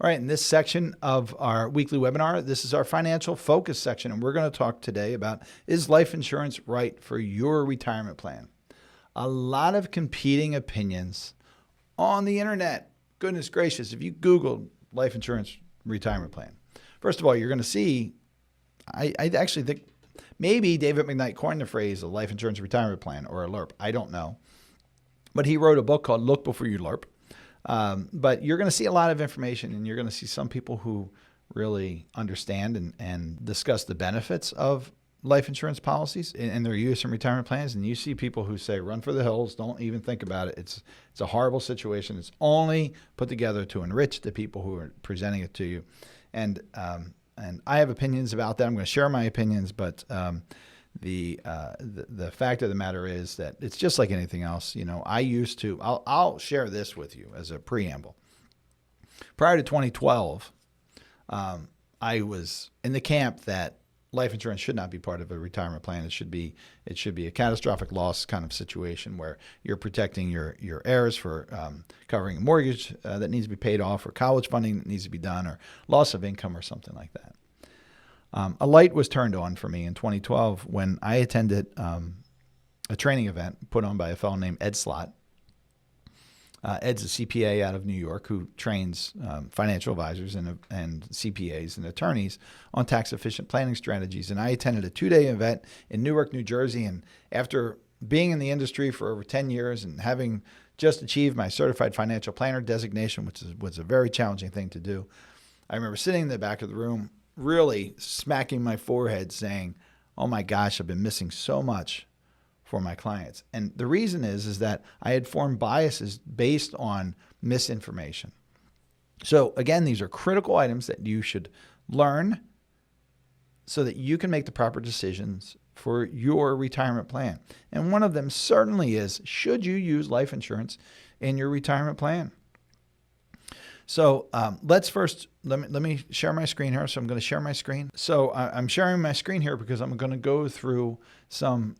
All right, in this section of our weekly webinar, this is our financial focus section, and we're going to talk today about, is life insurance right for your retirement plan? A lot of competing opinions on the internet. Goodness gracious, if you Google life insurance retirement plan, first of all, you're going to see, I actually think maybe David McKnight coined the phrase a life insurance retirement plan or a LIRP. I don't know. But he wrote a book called Look Before You LIRP. But you're going to see a lot of information, and you're going to see some people who really understand and discuss the benefits of life insurance policies and their use in retirement plans. And you see people who say, run for the hills, don't even think about it. It's a horrible situation. It's only put together to enrich the people who are presenting it to you. And I have opinions about that. I'm going to share my opinions, but the fact of the matter is that it's just like anything else. You know, I'll share this with you as a preamble. Prior to 2012, I was in the camp that life insurance should not be part of a retirement plan. It should be a catastrophic loss kind of situation where you're protecting your heirs for covering a mortgage that needs to be paid off, or college funding that needs to be done, or loss of income, or something like that. A light was turned on for me in 2012 when I attended a training event put on by a fellow named Ed Slott. Ed's a CPA out of New York who trains financial advisors and CPAs and attorneys on tax-efficient planning strategies. And I attended a 2-day event in Newark, New Jersey. And after being in the industry for over 10 years and having just achieved my certified financial planner designation, which was a very challenging thing to do, I remember sitting in the back of the room, really smacking my forehead saying, oh my gosh, I've been missing so much for my clients. And the reason is that I had formed biases based on misinformation. So again, these are critical items that you should learn so that you can make the proper decisions for your retirement plan. And one of them certainly is, should you use life insurance in your retirement plan? So let me share my screen here. So I'm going to share my screen. So I'm sharing my screen here because I'm going to go through some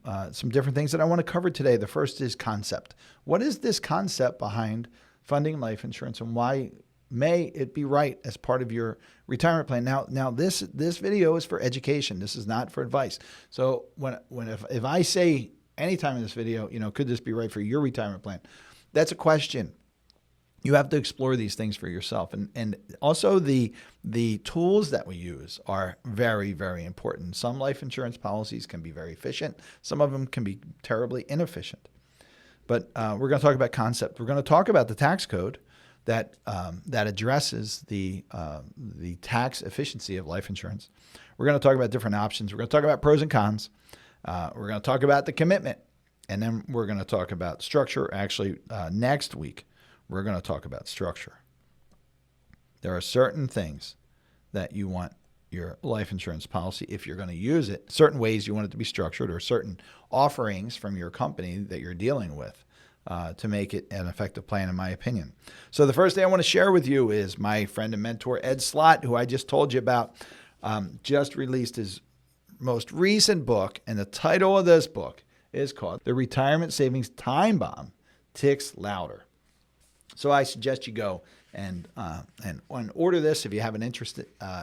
different things that I want to cover today. The first is concept. What is this concept behind funding life insurance, and why may it be right as part of your retirement plan? Now this video is for education. This is not for advice. So if I say anytime in this video, could this be right for your retirement plan? That's a question. You have to explore these things for yourself. And also the tools that we use are very, very important. Some life insurance policies can be very efficient. Some of them can be terribly inefficient. But we're going to talk about concept. We're going to talk about the tax code that addresses the tax efficiency of life insurance. We're going to talk about different options. We're going to talk about pros and cons. We're going to talk about the commitment. And then we're going to talk about structure. Actually, next week, we're going to talk about structure. There are certain things that you want your life insurance policy, if you're going to use it, certain ways you want it to be structured, or certain offerings from your company that you're dealing with to make it an effective plan, in my opinion. So the first thing I want to share with you is my friend and mentor, Ed Slott, who I just told you about, just released his most recent book. And the title of this book is called The Retirement Savings Time Bomb Ticks Louder. So I suggest you go and order this if you have an interest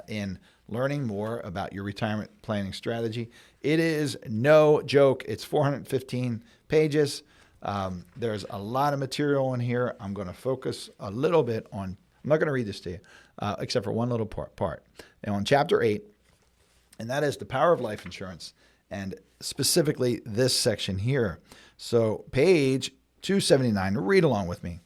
in learning more about your retirement planning strategy. It is no joke. It's 415 pages. There's a lot of material in here. I'm going to focus a little bit on, I'm not going to read this to you, except for one little part. And on chapter 8, and that is the power of life insurance, and specifically this section here. So page 279, read along with me.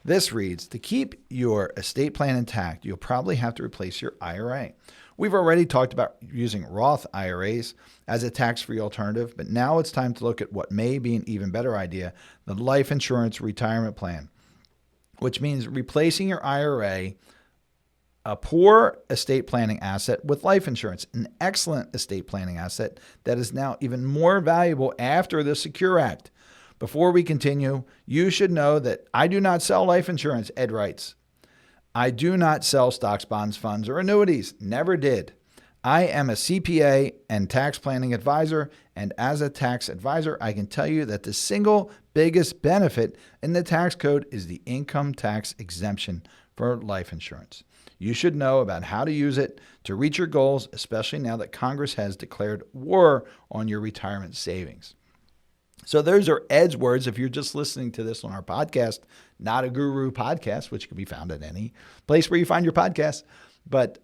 This reads, to keep your estate plan intact, you'll probably have to replace your IRA. We've already talked about using Roth IRAs as a tax-free alternative, but now it's time to look at what may be an even better idea, the life insurance retirement plan, which means replacing your IRA, a poor estate planning asset, with life insurance, an excellent estate planning asset that is now even more valuable after the Secure Act. Before we continue, you should know that I do not sell life insurance, Ed writes. I do not sell stocks, bonds, funds, or annuities. Never did. I am a CPA and tax planning advisor, and as a tax advisor, I can tell you that the single biggest benefit in the tax code is the income tax exemption for life insurance. you should know about how to use it to reach your goals, especially now that Congress has declared war on your retirement savings. So those are Ed's words. If you're just listening to this on our podcast, Not a Guru podcast, which can be found at any place where you find your podcast. But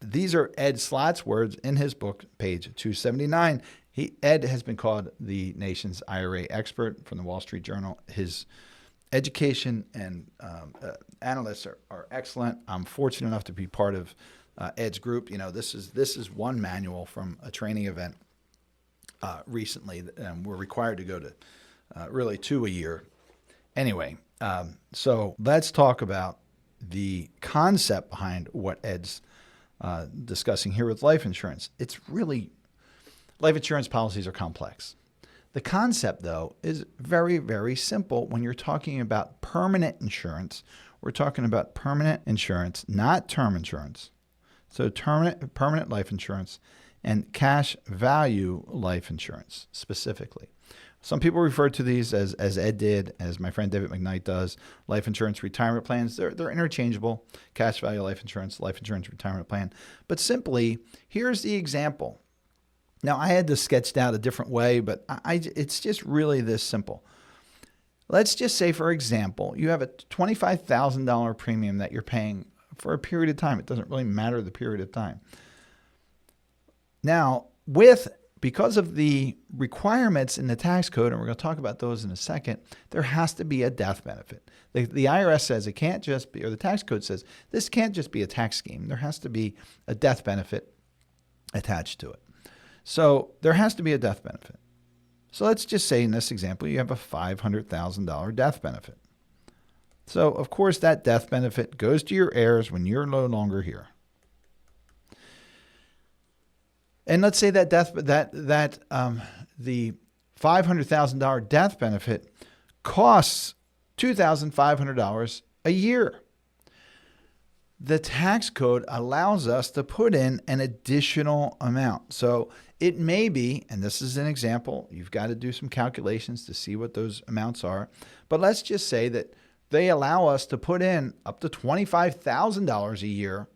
these are Ed Slott's words in his book, page 279. Ed has been called the nation's IRA expert from the Wall Street Journal. His education and analysts are excellent. I'm fortunate enough to be part of Ed's group. This is one manual from a training event recently, and we're required to go to really 2 a year. Anyway, so let's talk about the concept behind what Ed's discussing here with life insurance. Life insurance policies are complex. The concept, though, is very, very simple. When you're talking about permanent insurance, we're talking about permanent insurance, not term insurance. So permanent life insurance and cash value life insurance specifically. Some people refer to these as Ed did, as my friend David McKnight does, life insurance retirement plans. They're interchangeable, cash value life insurance retirement plan. But simply, here's the example. Now, I had this sketched out a different way, but it's just really this simple. Let's just say, for example, you have a $25,000 premium that you're paying for a period of time. It doesn't really matter the period of time. Now, because of the requirements in the tax code, and we're going to talk about those in a second, there has to be a death benefit. The IRS says it can't just be, or the tax code says this can't just be a tax scheme. There has to be a death benefit attached to it. So there has to be a death benefit. So let's just say in this example, you have a $500,000 death benefit. So of course that death benefit goes to your heirs when you're no longer here. And let's say that the $500,000 death benefit costs $2,500 a year. The tax code allows us to put in an additional amount. So it may be, and this is an example, you've got to do some calculations to see what those amounts are. But let's just say that they allow us to put in up to $25,000 a year.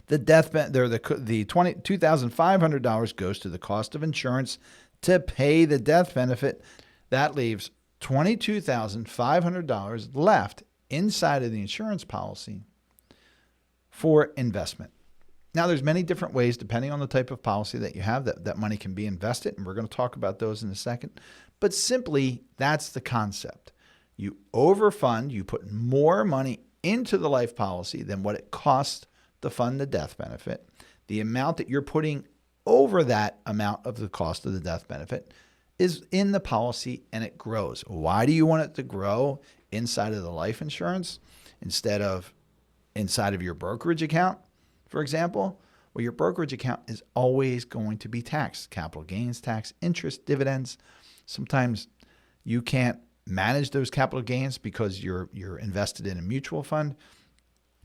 The $2,500 goes to the cost of insurance to pay the death benefit. That leaves $22,500 left inside of the insurance policy for investment. Now, there's many different ways, depending on the type of policy that you have, that money can be invested, and we're going to talk about those in a second. But simply, that's the concept. You overfund, you put more money into the life policy than what it costs to fund the death benefit. The amount that you're putting over that amount of the cost of the death benefit is in the policy, and it grows. Why do you want it to grow inside of the life insurance instead of inside of your brokerage account, for example? Well, your brokerage account is always going to be taxed. Capital gains tax, interest, dividends. Sometimes you can't manage those capital gains because you're invested in a mutual fund.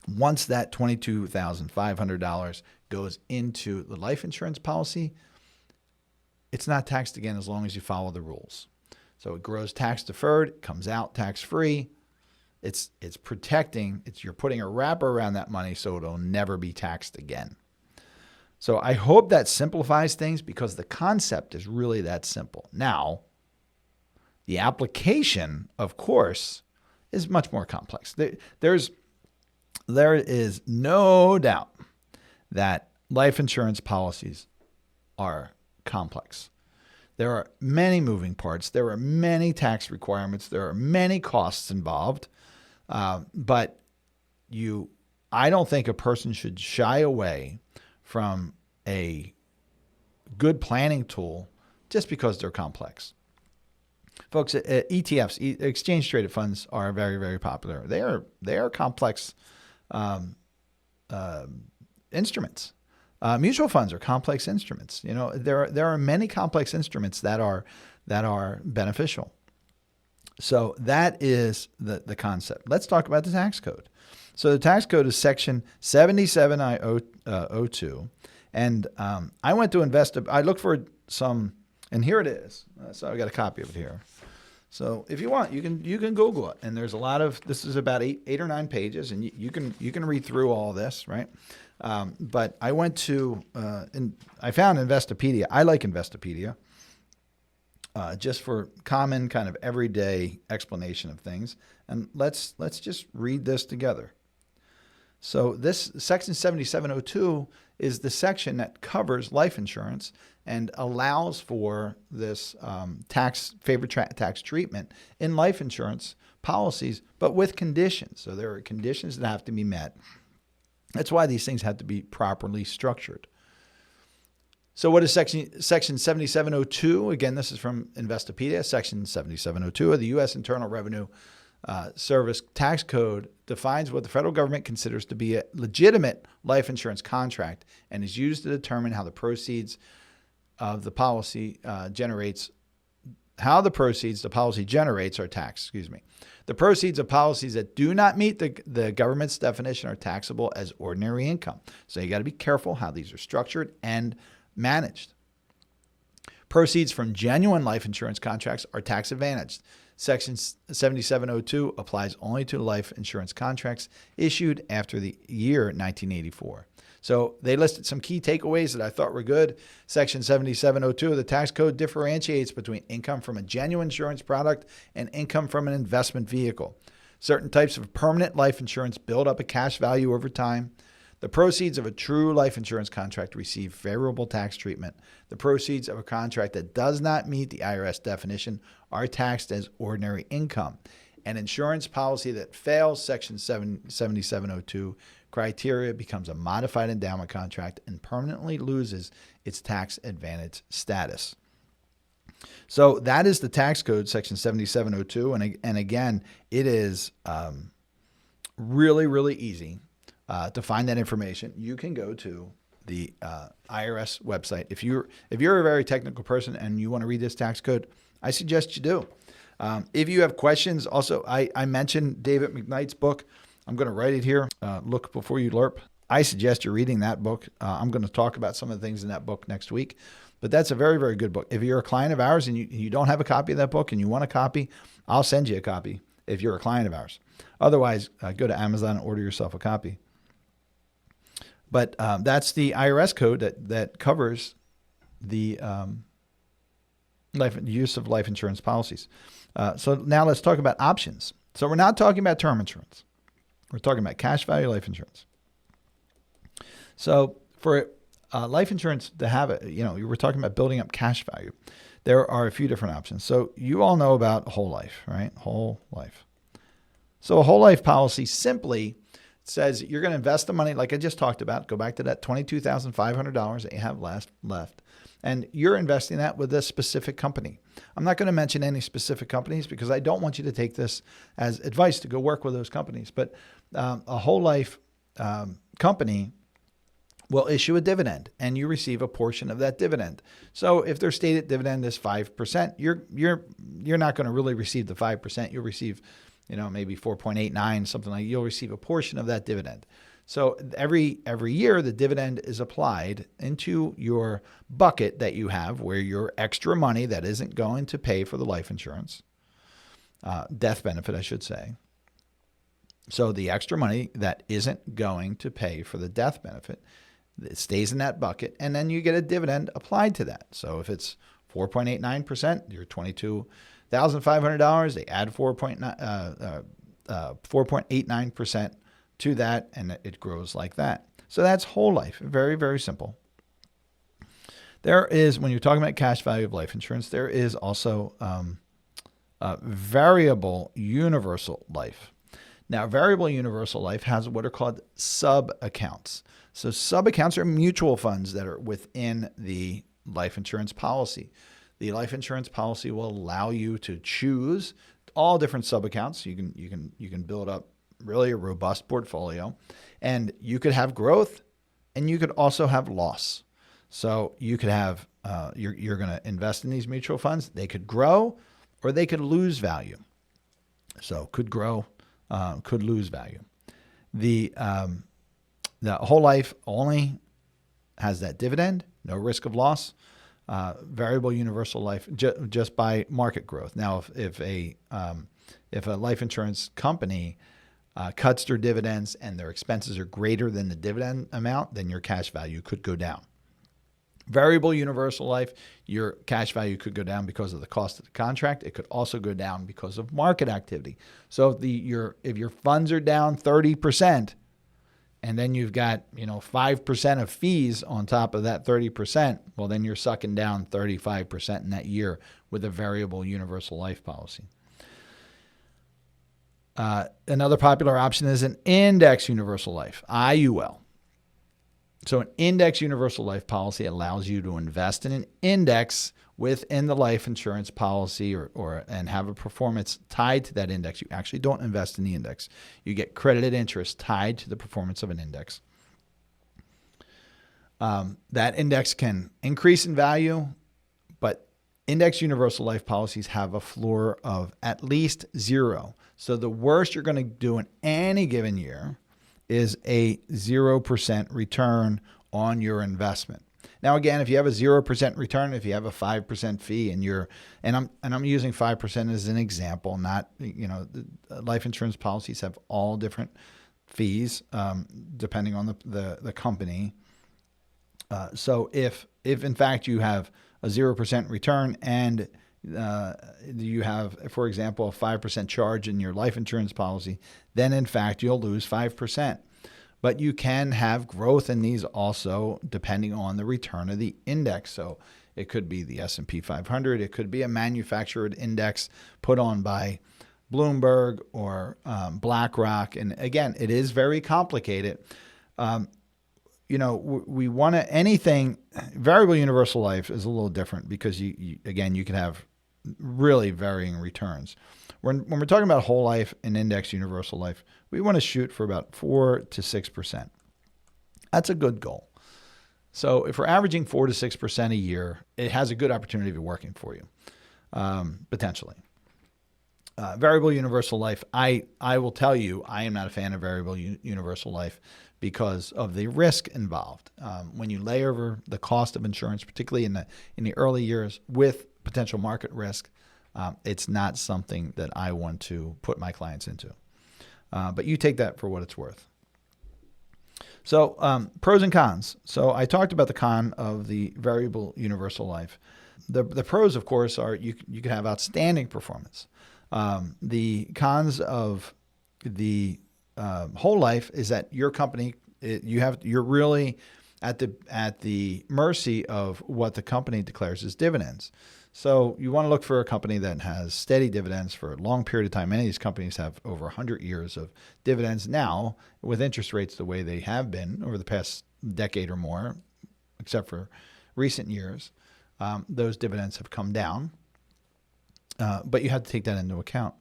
Once that $22,500 goes into the life insurance policy, it's not taxed again as long as you follow the rules. So it grows tax deferred, it comes out tax free. It's protecting, you're putting a wrapper around that money so it'll never be taxed again. So I hope that simplifies things because the concept is really that simple. Now, the application, of course, is much more complex. There is no doubt that life insurance policies are complex. There are many moving parts. There are many tax requirements. There are many costs involved. But I don't think a person should shy away from a good planning tool just because they're complex. Folks, ETFs, exchange traded funds, are very, very popular. They are complex instruments. Mutual funds are complex instruments. There are many complex instruments that are beneficial. So that is the concept. Let's talk about the tax code. So the tax code is section 77I02. And I went to I looked for some, and here it is. So I got a copy of it here. So if you want, you can Google it, and there's a lot of, this is about eight or 9 pages, and you can read through all this, right? But I went to and I found Investopedia. I like Investopedia just for common kind of everyday explanation of things. And let's just read this together. So this Section 7702 is the section that covers life insurance and allows for this favored tax treatment in life insurance policies, but with conditions. So there are conditions that have to be met. That's why these things have to be properly structured. So what is Section 7702? Again, this is from Investopedia. Section 7702 of the U.S. Internal Revenue Service Tax Code defines what the federal government considers to be a legitimate life insurance contract and is used to determine how the proceeds of the policy the policy generates are taxed. The proceeds of policies that do not meet the government's definition are taxable as ordinary income. So you got to be careful how these are structured and managed. Proceeds from genuine life insurance contracts are tax advantaged. Section 7702 applies only to life insurance contracts issued after the year 1984. So they listed some key takeaways that I thought were good. Section 7702 of the tax code differentiates between income from a genuine insurance product and income from an investment vehicle. Certain types of permanent life insurance build up a cash value over time. The proceeds of a true life insurance contract receive favorable tax treatment. The proceeds of a contract that does not meet the IRS definition are taxed as ordinary income. An insurance policy that fails Section 7702 criteria becomes a modified endowment contract and permanently loses its tax advantage status. So that is the tax code, Section 7702. And again, it is really, really easy to find that information. You can go to the IRS website. If you're a very technical person and you want to read this tax code, I suggest you do. If you have questions, also, I mentioned David McKnight's book. I'm going to write it here. Look Before You LERP. I suggest you're reading that book. I'm going to talk about some of the things in that book next week. But that's a very, very good book. If you're a client of ours and you don't have a copy of that book and you want a copy, I'll send you a copy if you're a client of ours. Otherwise, go to Amazon and order yourself a copy. But that's the IRS code that covers the use of life insurance policies. So now let's talk about options. So we're not talking about term insurance. We're talking about cash value life insurance. So for life insurance to have it, we're talking about building up cash value. There are a few different options. So you all know about whole life, right? Whole life. So a whole life policy simply says you're going to invest the money, like I just talked about. Go back to that $22,500 that you have left. And you're investing that with a specific company. I'm not going to mention any specific companies because I don't want you to take this as advice to go work with those companies. But a whole life company will issue a dividend and you receive a portion of that dividend. So if their stated dividend is 5%, you're not going to really receive the 5%. You'll receive, maybe 4.89, something like. You'll receive a portion of that dividend. So every year, the dividend is applied into your bucket that you have where your extra money that isn't going to pay for the life insurance, death benefit, I should say. So the extra money that isn't going to pay for the death benefit, it stays in that bucket, and then you get a dividend applied to that. So if it's 4.89%, your $22,500, they add 4.89% to that, and it grows like that. So that's whole life. Very, very simple. There is, when you're talking about cash value of life insurance, there is also variable universal life. Now, variable universal life has what are called sub-accounts. So sub-accounts are mutual funds that are within the life insurance policy. The life insurance policy will allow you to choose all different sub-accounts. You can build up really a robust portfolio, and you could have growth and you could also have loss. So you could have, you're going to invest in these mutual funds. They could grow or they could lose value. So could grow, could lose value. The whole life only has that dividend, no risk of loss. variable universal life just by market growth. Now, if a life insurance company cuts their dividends and their expenses are greater than the dividend amount, then your cash value could go down. Variable universal life, your cash value could go down because of the cost of the contract. It could also go down because of market activity. So if your funds are down 30%, and then you've got 5% of fees on top of that 30%, well, then you're sucking down 35% in that year with a variable universal life policy. Another popular option is an index universal life, IUL. So an index universal life policy allows you to invest in an index within the life insurance policy and have a performance tied to that index. You actually don't invest in the index. You get credited interest tied to the performance of an index. That index can increase in value, but index universal life policies have a floor of at least 0. So the worst you're going to do in any given year is a 0% return on your investment. Now, again, if you have a 0% return, if you have a 5% fee, and I'm using 5% as an example, not life insurance policies have all different fees depending on the company. So if in fact you have a 0% return and you have, for example, a 5% charge in your life insurance policy, then in fact you'll lose 5%. But you can have growth in these also depending on the return of the index. So it could be the S&P 500. It could be a manufactured index put on by Bloomberg or BlackRock. And again, it is very complicated. We want to anything. Variable universal life is a little different because you can have really varying returns. When we're talking about whole life and index universal life, we want to shoot for about 4 to 6%. That's a good goal. So if we're averaging 4 to 6% a year, it has a good opportunity of working for you, potentially. Variable universal life, I will tell you, I am not a fan of variable universal life because of the risk involved. When you lay over the cost of insurance, particularly in the early years with potential market risk, it's not something that I want to put my clients into. But you take that for what it's worth. So pros and cons. So I talked about the con of the variable universal life. The pros, of course, are you can have outstanding performance. The cons of the whole life is that your company, you're really at the mercy of what the company declares as dividends. So you want to look for a company that has steady dividends for a long period of time. Many of these companies have over 100 years of dividends now, with interest rates the way they have been over the past decade or more, except for recent years. Those dividends have come down, but you have to take that into account.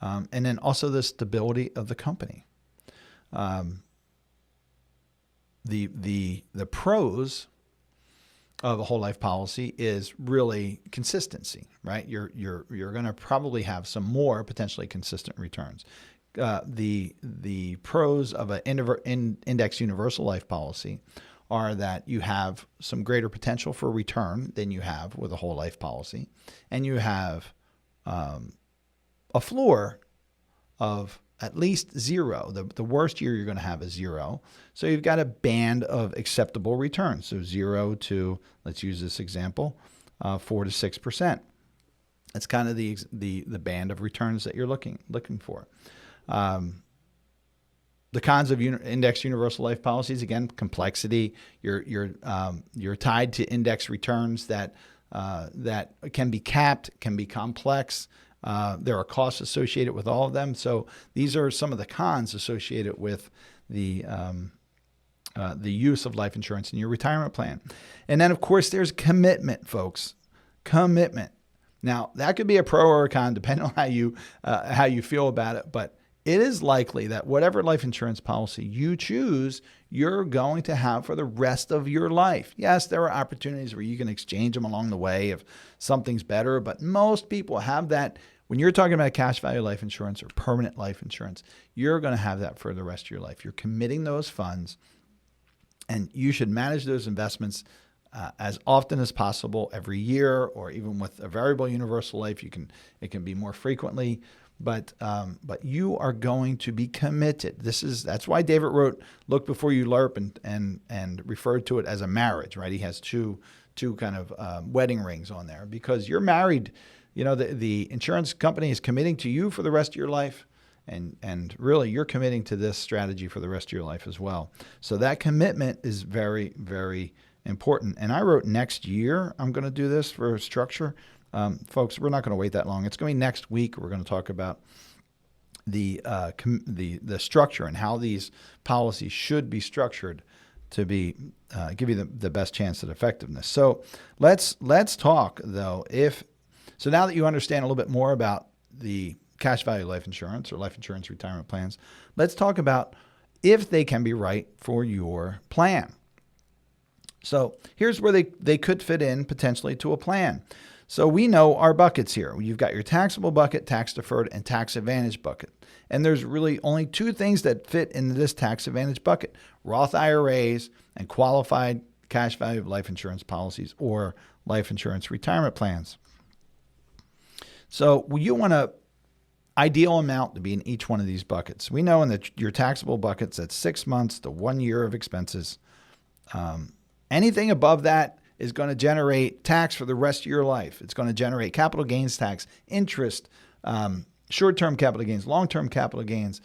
And then also the stability of the company. The pros of a whole life policy is really consistency, right? You're going to probably have some more potentially consistent returns. The pros of an index universal life policy are that you have some greater potential for return than you have with a whole life policy, and you have a floor of at least 0. The worst year you're going to have is 0. So you've got a band of acceptable returns. So 0 to, let's use this example, 4 to 6%. That's kind of the band of returns that you're looking for. The cons of index universal life policies, again, complexity. You're tied to index returns that can be capped, can be complex. There are costs associated with all of them. So these are some of the cons associated with the use of life insurance in your retirement plan. And then, of course, there's commitment, folks. Commitment. Now, that could be a pro or a con, depending on how you feel about it. But it is likely that whatever life insurance policy you choose, you're going to have for the rest of your life. Yes, there are opportunities where you can exchange them along the way if something's better, but most people have that. When you're talking about cash value life insurance or permanent life insurance, you're going to have that for the rest of your life. You're committing those funds, and you should manage those investments as often as possible every year, or even with a variable universal life, it can be more frequently. But you are going to be committed. That's why David wrote, "Look before you LERP," and referred to it as a marriage, right? He has two kind of wedding rings on there, because you're married. The insurance company is committing to you for the rest of your life, and really you're committing to this strategy for the rest of your life as well. So that commitment is very, very important. And I wrote next year I'm going to do this for structure. Folks, we're not going to wait that long. It's going to be next week. We're going to talk about the structure and how these policies should be structured to give you the best chance at effectiveness. So let's talk though. So now that you understand a little bit more about the cash value life insurance or life insurance retirement plans, let's talk about if they can be right for your plan. So here's where they could fit in potentially to a plan. So we know our buckets here. You've got your taxable bucket, tax deferred, and tax advantage bucket. And there's really only two things that fit in this tax advantage bucket: Roth IRAs and qualified cash value of life insurance policies or life insurance retirement plans. So you want an ideal amount to be in each one of these buckets. We know in your taxable buckets, that's 6 months to 1 year of expenses. Anything above that is going to generate tax for the rest of your life. It's going to generate capital gains tax, interest, short-term capital gains, long-term capital gains.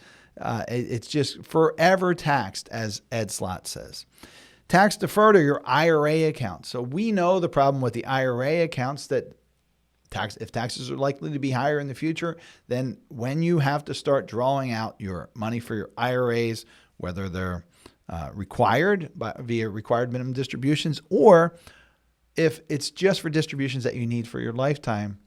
It's just forever taxed, as Ed Slott says. Tax deferred are your IRA accounts. So we know the problem with the IRA accounts, that if taxes are likely to be higher in the future, then when you have to start drawing out your money for your IRAs, whether they're required via required minimum distributions, or if it's just for distributions that you need for your lifetime,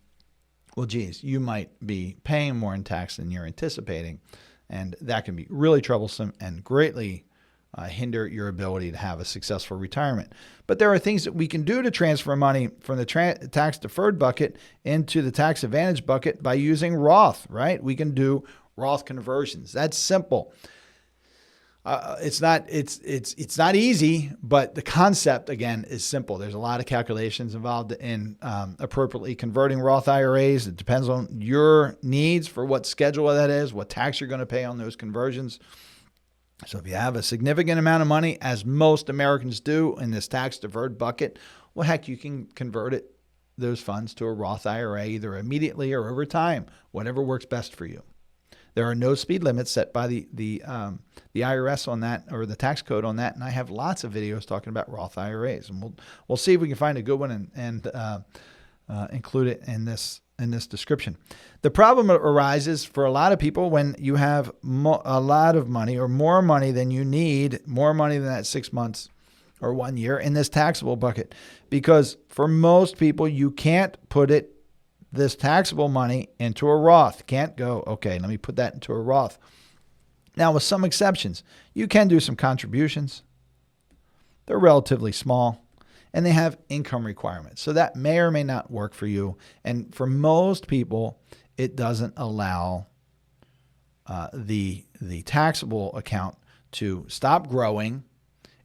well, geez, you might be paying more in tax than you're anticipating. And that can be really troublesome and greatly hinder your ability to have a successful retirement. But there are things that we can do to transfer money from the tax deferred bucket into the tax advantage bucket by using Roth, right? We can do Roth conversions. That's simple. It's not easy, but the concept, again, is simple. There's a lot of calculations involved in appropriately converting Roth IRAs. It depends on your needs for what schedule that is, what tax you're going to pay on those conversions. So if you have a significant amount of money, as most Americans do, in this tax deferred bucket, well, heck, you can convert those funds to a Roth IRA either immediately or over time, whatever works best for you. There are no speed limits set by the IRS on that, or the tax code on that, and I have lots of videos talking about Roth IRAs, and we'll see if we can find a good one and include it in this description. The problem arises for a lot of people when you have a lot of money or more money than you need, more money than that 6 months or 1 year in this taxable bucket, because for most people you can't put this taxable money into a Roth. Can't go, okay, let me put that into a Roth. Now, with some exceptions, you can do some contributions. They're relatively small, and they have income requirements. So that may or may not work for you. And for most people, it doesn't allow the taxable account to stop growing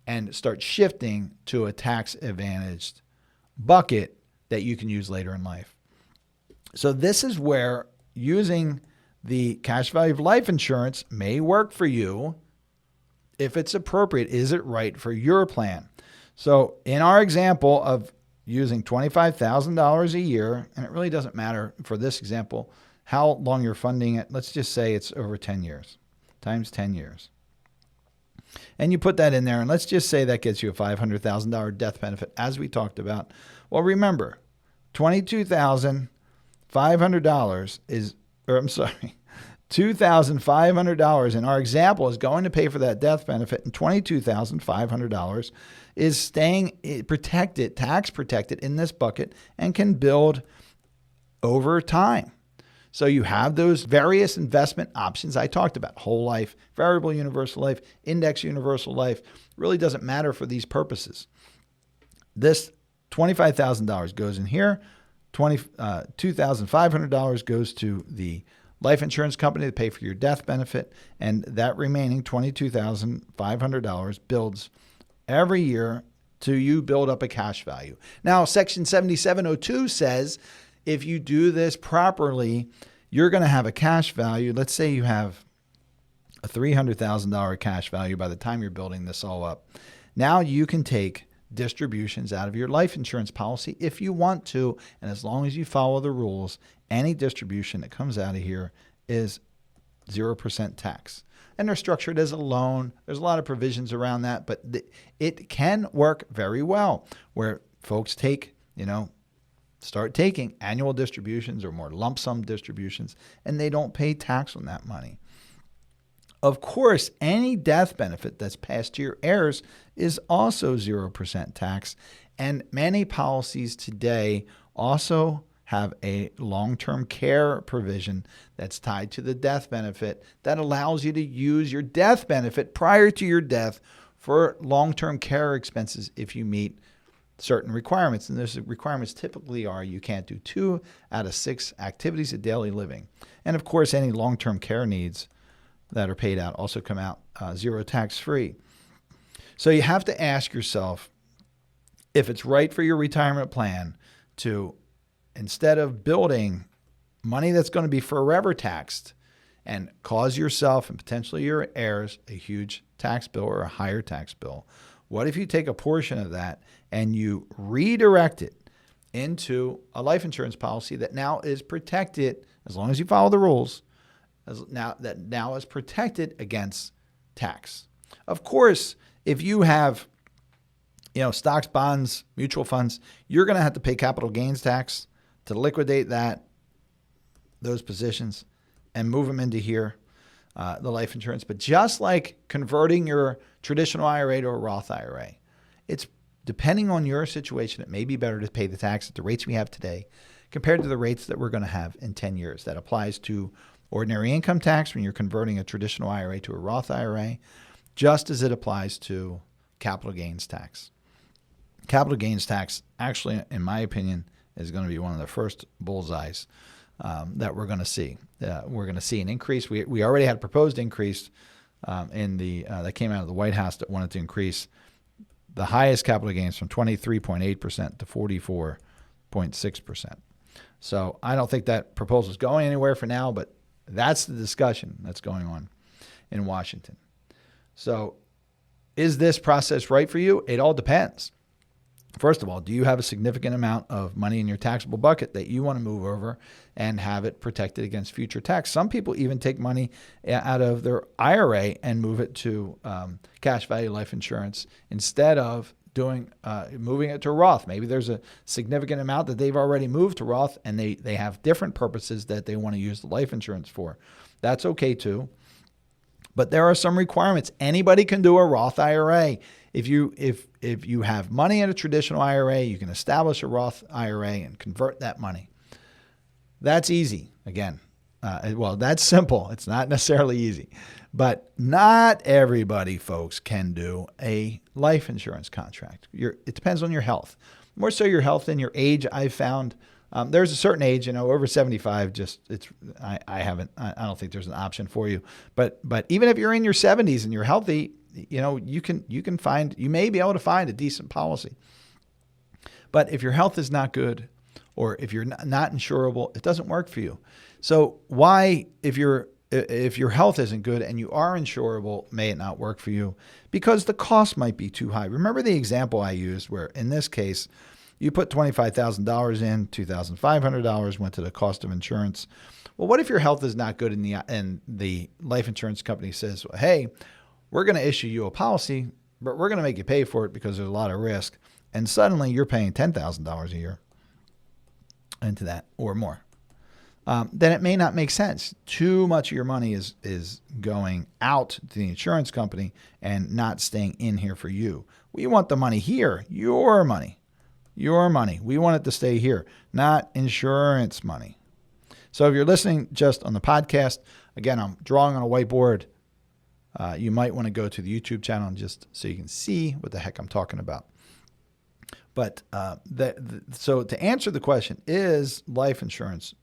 and start shifting to a tax-advantaged bucket that you can use later in life. So this is where using the cash value of life insurance may work for you if it's appropriate. Is it right for your plan? So in our example of using $25,000 a year, and it really doesn't matter for this example how long you're funding it. Let's just say it's over 10 years, times 10 years. And you put that in there, and let's just say that gets you a $500,000 death benefit, as we talked about. Well, remember, $2,500 is, or I'm sorry, $2,500 in our example is going to pay for that death benefit, and $22,500 is staying protected, tax protected in this bucket, and can build over time. So you have those various investment options I talked about: whole life, variable universal life, index universal life. Really doesn't matter for these purposes. This $25,000 goes in here. $2,500 goes to the life insurance company to pay for your death benefit, and that remaining $22,500 builds every year to you build up a cash value. Now, Section 7702 says if you do this properly, you're going to have a cash value. Let's say you have a $300,000 cash value by the time you're building this all up. Now you can take distributions out of your life insurance policy if you want to, and as long as you follow the rules, any distribution that comes out of here is 0% tax. And they're structured as a loan. There's a lot of provisions around that, but it can work very well where folks start taking annual distributions or more lump sum distributions, and they don't pay tax on that money. Of course, any death benefit that's passed to your heirs is also 0% tax, and many policies today also have a long-term care provision that's tied to the death benefit that allows you to use your death benefit prior to your death for long-term care expenses if you meet certain requirements. And those requirements typically are you can't do 2 out of 6 activities of daily living. And of course, any long-term care needs that are paid out also come out zero tax-free. So you have to ask yourself if it's right for your retirement plan to, instead of building money that's going to be forever taxed and cause yourself and potentially your heirs a huge tax bill or a higher tax bill, what if you take a portion of that and you redirect it into a life insurance policy that now is protected, as long as you follow the rules, now is protected against tax. Of course, if you have stocks, bonds, mutual funds, you're going to have to pay capital gains tax to liquidate those positions and move them into here, the life insurance. But just like converting your traditional IRA to a Roth IRA, it's depending on your situation, it may be better to pay the tax at the rates we have today compared to the rates that we're going to have in 10 years. That applies to ordinary income tax when you're converting a traditional IRA to a Roth IRA, just as it applies to capital gains tax. Capital gains tax, actually, in my opinion, is going to be one of the first bullseyes that we're going to see. We're going to see an increase. We already had a proposed increase that came out of the White House that wanted to increase the highest capital gains from 23.8% to 44.6%. So I don't think that proposal is going anywhere for now, but that's the discussion that's going on in Washington. So is this process right for you? It all depends. First of all, do you have a significant amount of money in your taxable bucket that you want to move over and have it protected against future tax? Some people even take money out of their IRA and move it to cash value life insurance instead of moving it to Roth. Maybe there's a significant amount that they've already moved to Roth and they have different purposes that they want to use the life insurance for. That's okay too. But there are some requirements. Anybody can do a Roth IRA. If you have money in a traditional IRA, you can establish a Roth IRA and convert that money. That's easy. Again, that's simple. It's not necessarily easy. But not everybody, folks, can do a life insurance contract. It depends on your health. More so your health than your age, I've found. There's a certain age, over 75, I don't think there's an option for you. But even if you're in your 70s and you're healthy, you may be able to find a decent policy. But if your health is not good, or if you're not insurable, it doesn't work for you. So why, if your health isn't good and you are insurable, may it not work for you? Because the cost might be too high. Remember the example I used where in this case, you put $25,000 in, $2,500 went to the cost of insurance. Well, what if your health is not good and the life insurance company says, well, hey, we're going to issue you a policy, but we're going to make you pay for it because there's a lot of risk. And suddenly you're paying $10,000 a year into that or more. Then it may not make sense. Too much of your money is going out to the insurance company and not staying in here for you. We want the money here, your money. Your money. We want it to stay here, not insurance money. So if you're listening just on the podcast, again, I'm drawing on a whiteboard. You might want to go to the YouTube channel just so you can see what the heck I'm talking about. But so to answer the question, is life insurance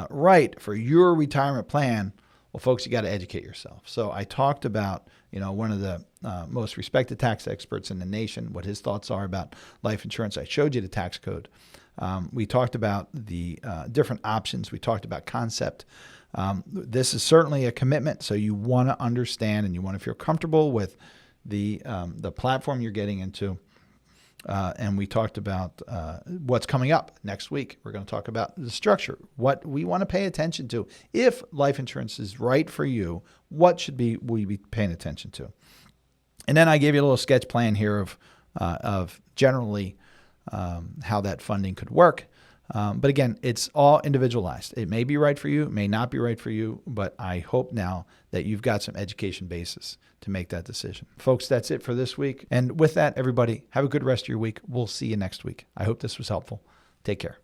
right for your retirement plan? Well, folks, you got to educate yourself. So I talked about, one of the most respected tax experts in the nation, what his thoughts are about life insurance. I showed you the tax code. We talked about the different options. We talked about concept. This is certainly a commitment, so you want to understand and you want to feel comfortable with the platform you're getting into. And we talked about what's coming up next week. We're going to talk about the structure, what we want to pay attention to. If life insurance is right for you, what should we be paying attention to? And then I gave you a little sketch plan here of generally how that funding could work. But again, it's all individualized. It may be right for you, it may not be right for you, but I hope now that you've got some education basis to make that decision. Folks, that's it for this week. And with that, everybody, have a good rest of your week. We'll see you next week. I hope this was helpful. Take care.